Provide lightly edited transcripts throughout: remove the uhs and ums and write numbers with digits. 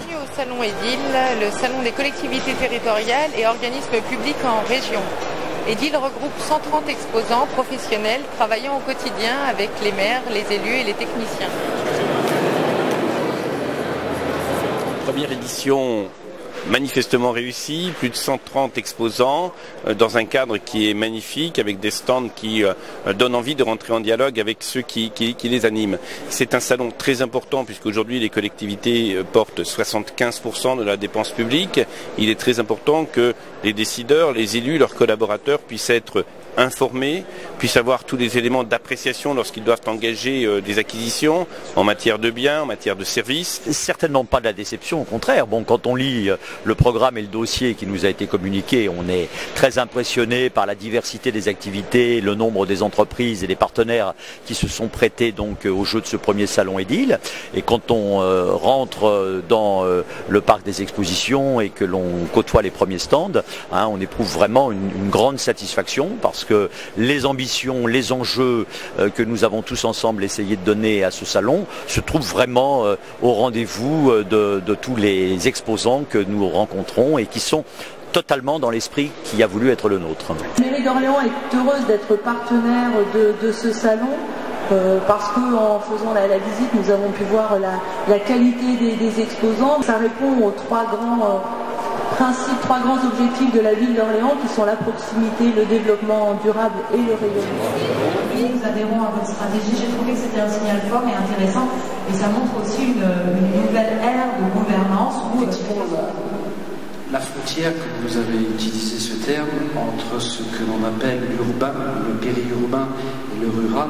Bienvenue au Salon Édile, le salon des collectivités territoriales et organismes publics en région. Édile regroupe 130 exposants professionnels travaillant au quotidien avec les maires, les élus et les techniciens. Première édition manifestement réussie, plus de 130 exposants dans un cadre qui est magnifique avec des stands qui donnent envie de rentrer en dialogue avec ceux qui les animent. C'est un salon très important puisqu'aujourd'hui les collectivités portent 75% de la dépense publique. Il est très important que les décideurs, les élus, leurs collaborateurs puissent être informés, puissent avoir tous les éléments d'appréciation lorsqu'ils doivent engager des acquisitions en matière de biens, en matière de services. Certainement pas de la déception, au contraire. Bon, quand on lit le programme et le dossier qui nous a été communiqué, on est très impressionné par la diversité des activités, le nombre des entreprises et des partenaires qui se sont prêtés donc au jeu de ce premier salon Édile. Et quand on rentre dans le parc des expositions et que l'on côtoie les premiers stands, on éprouve vraiment une grande satisfaction parce que les ambitions, les enjeux que nous avons tous ensemble essayé de donner à ce salon se trouvent vraiment au rendez-vous de tous les exposants que nous rencontrons et qui sont totalement dans l'esprit qui a voulu être le nôtre. La mairie d'Orléans est heureuse d'être partenaire de ce salon parce qu'en faisant la visite, nous avons pu voir la qualité des exposants. Ça répond aux trois grands objectifs de la ville d'Orléans qui sont la proximité, le développement durable et le rayonnement. Oui, nous adhérons à votre stratégie. J'ai trouvé que c'était un signal fort et intéressant et ça montre aussi une nouvelle ère de gouvernance. La frontière, que vous avez utilisé ce terme, entre ce que l'on appelle l'urbain, le périurbain et le rural,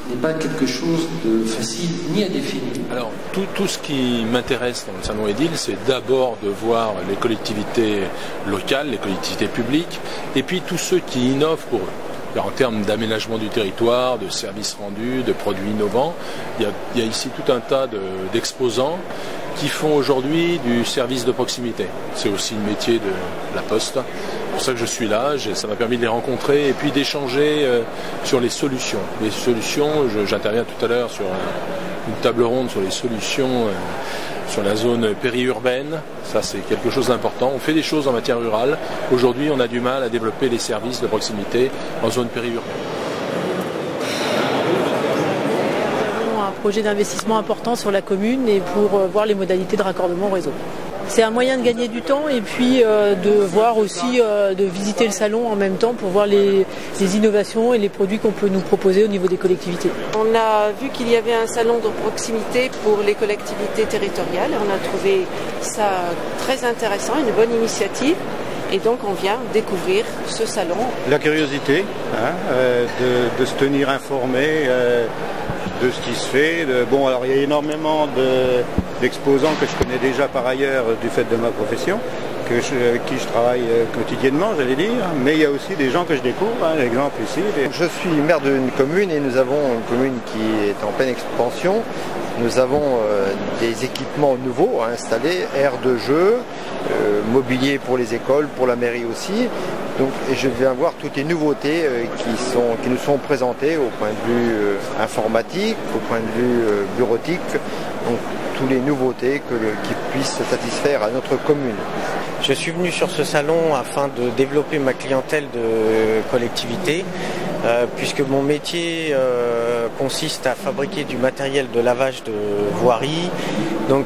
n'est pas quelque chose de facile ni à définir. Alors, tout ce qui m'intéresse dans le salon Édile, c'est d'abord de voir les collectivités locales, les collectivités publiques, et puis tous ceux qui innovent pour eux. En termes d'aménagement du territoire, de services rendus, de produits innovants, il y a ici tout un tas d'exposants qui font aujourd'hui du service de proximité. C'est aussi le métier de la Poste. C'est pour ça que je suis là, ça m'a permis de les rencontrer et puis d'échanger sur les solutions. Les solutions, j'interviens tout à l'heure sur une table ronde sur les solutions sur la zone périurbaine. Ça, c'est quelque chose d'important. On fait des choses en matière rurale. Aujourd'hui, on a du mal à développer les services de proximité en zone périurbaine. Un projet d'investissement important sur la commune et pour voir les modalités de raccordement au réseau. C'est un moyen de gagner du temps et puis de voir aussi, de visiter le salon en même temps pour voir les innovations et les produits qu'on peut nous proposer au niveau des collectivités. On a vu qu'il y avait un salon de proximité pour les collectivités territoriales. On a trouvé ça très intéressant, une bonne initiative. Et donc on vient découvrir ce salon. La curiosité, de se tenir informé de ce qui se fait. Bon, alors il y a énormément d'exposants que je connais déjà par ailleurs du fait de ma profession, avec qui je travaille quotidiennement, j'allais dire, mais il y a aussi des gens que je découvre, l'exemple ici. Je suis maire d'une commune et nous avons une commune qui est en pleine expansion. Nous avons des équipements nouveaux à installer, aires de jeu, mobilier pour les écoles, pour la mairie aussi. Donc, et je viens voir toutes les nouveautés qui nous sont présentées au point de vue informatique, au point de vue bureautique, donc toutes les nouveautés qui puissent satisfaire à notre commune. Je suis venu sur ce salon afin de développer ma clientèle de collectivité, puisque mon métier consiste à fabriquer du matériel de lavage de voirie, donc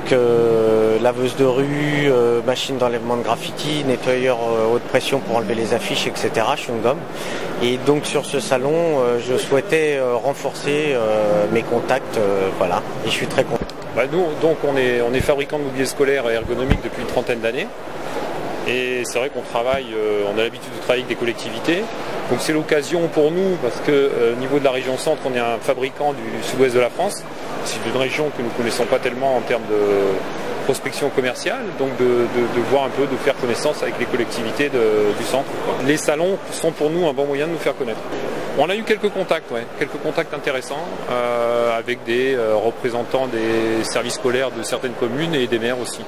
laveuse de rue, machine d'enlèvement de graffiti, nettoyeur haute pression pour enlever les affiches, etc., chewing-gum. Et donc sur ce salon, je souhaitais renforcer mes contacts, voilà, et je suis très content. Nous, donc, on est fabricant de mobilier scolaire et ergonomique depuis une trentaine d'années. Et c'est vrai qu'on travaille, on a l'habitude de travailler avec des collectivités. Donc c'est l'occasion pour nous, parce que au niveau de la région centre, on est un fabricant du sud-ouest de la France. C'est une région que nous ne connaissons pas tellement en termes de prospection commerciale, donc de voir un peu, de faire connaissance avec les collectivités du centre. Les salons sont pour nous un bon moyen de nous faire connaître. On a eu quelques contacts intéressants avec des représentants des services scolaires de certaines communes et des maires aussi.